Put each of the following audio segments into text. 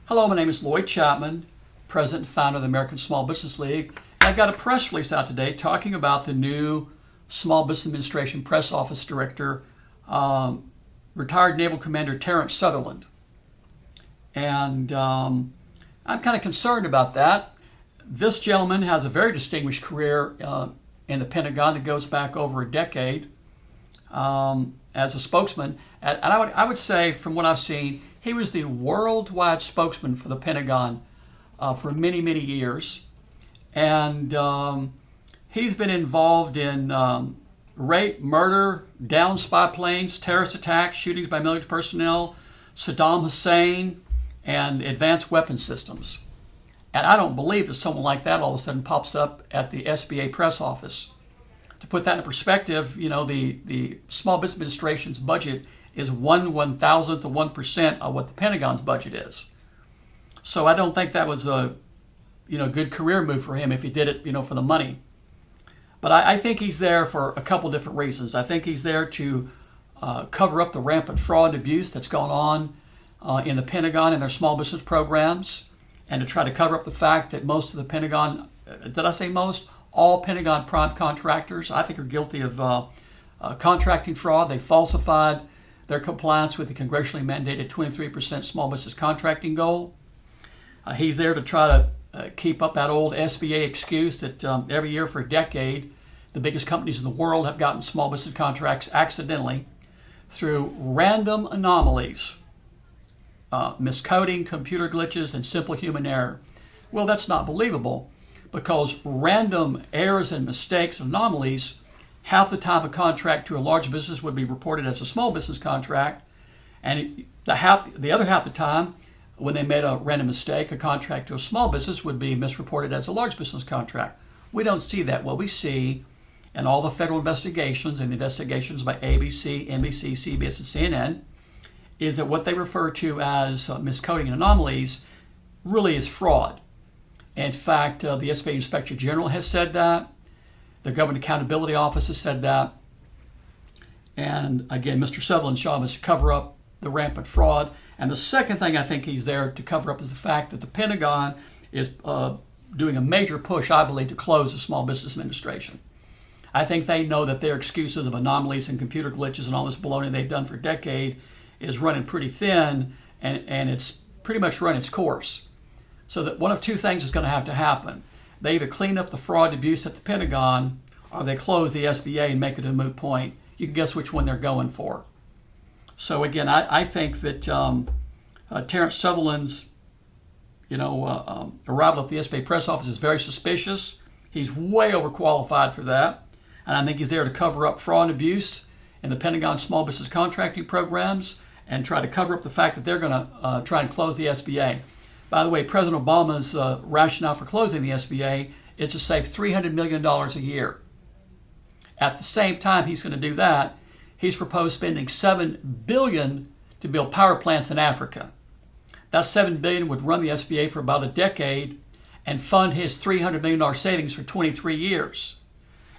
Hello, my name is Lloyd Chapman, President and founder of the American Small Business League. I got a press release out today talking about the new Small Business Administration Press Office Director, retired Naval Commander Terrence Sutherland. And I'm kind of concerned about that. This gentleman has a very distinguished career in the Pentagon that goes back over a decade as a spokesman. And I would say, from what I've seen, he was the worldwide spokesman for the Pentagon for many, many years. And he's been involved in rape, murder, down spy planes, terrorist attacks, shootings by military personnel, Saddam Hussein, and advanced weapon systems. And I don't believe that someone like that all of a sudden pops up at the SBA press office. To put that in perspective, the Small Business Administration's budget is 1/1000th of 1% of what the Pentagon's budget is. So I don't think that was a good career move for him if he did it for the money. But I think he's there for a couple different reasons. I think he's there to cover up the rampant fraud and abuse that's gone on in the Pentagon and their small business programs, and to try to cover up the fact that most of the Pentagon, did I say most? All Pentagon prime contractors, I think, are guilty of contracting fraud. They falsified their compliance with the congressionally mandated 23% small business contracting goal. He's there to try to keep up that old SBA excuse that every year for a decade, the biggest companies in the world have gotten small business contracts accidentally through random anomalies, miscoding, computer glitches, and simple human error. Well, that's not believable, because random errors and mistakes and anomalies, half the time a contract to a large business would be reported as a small business contract, and the other half of the time, when they made a random mistake, a contract to a small business would be misreported as a large business contract. We don't see that. What we see in all the federal investigations and investigations by ABC, NBC, CBS, and CNN is that what they refer to as miscoding and anomalies really is fraud. In fact, the SBA Inspector General has said that. The Government Accountability Office has said that. And again, Mr. Sutherland's job is to cover up the rampant fraud. And the second thing I think he's there to cover up is the fact that the Pentagon is doing a major push, I believe, to close the Small Business Administration. I think they know that their excuses of anomalies and computer glitches and all this baloney they've done for a decade is running pretty thin, and it's pretty much run its course. So that one of two things is going to have to happen. They either clean up the fraud and abuse at the Pentagon, or they close the SBA and make it a moot point. You can guess which one they're going for. So again, I think that Terrence Sutherland's arrival at the SBA press office is very suspicious. He's way overqualified for that. And I think he's there to cover up fraud and abuse in the Pentagon small business contracting programs and try to cover up the fact that they're going to try and close the SBA. By the way, President Obama's rationale for closing the SBA is to save $300 million a year. At the same time he's going to do that, he's proposed spending $7 billion to build power plants in Africa. That $7 billion would run the SBA for about a decade and fund his $300 million savings for 23 years.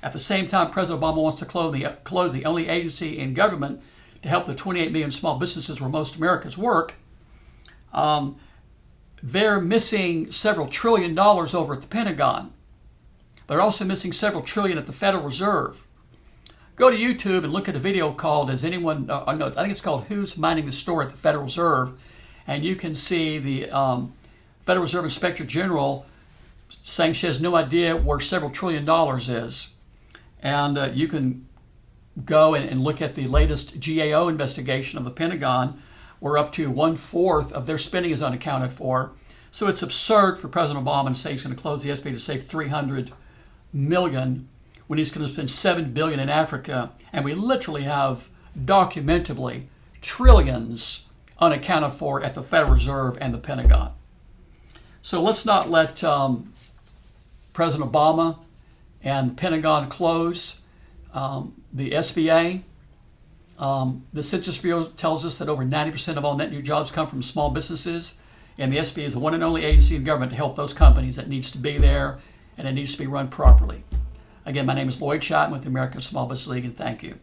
At the same time, President Obama wants to close the only agency in government to help the 28 million small businesses where most Americans work. They're missing several $1 trillion over at the Pentagon. They're also missing several trillion at the Federal Reserve. Go to YouTube and look at a video called, I think it's called Who's Minding the Store at the Federal Reserve, and you can see the Federal Reserve Inspector General saying she has no idea where several $1 trillion is. And you can go and look at the latest GAO investigation of the Pentagon, where up to 1/4 of their spending is unaccounted for. So it's absurd for President Obama to say he's going to close the SBA to save $300 million when he's going to spend $7 billion in Africa, and we literally have documentably trillions unaccounted for at the Federal Reserve and the Pentagon. So let's not let President Obama and the Pentagon close the SBA. The Census Bureau tells us that over 90% of all net new jobs come from small businesses, and the SBA is the one and only agency in government to help those companies. That needs to be there, and it needs to be run properly. Again, my name is Lloyd Chapman with the American Small Business League, and thank you.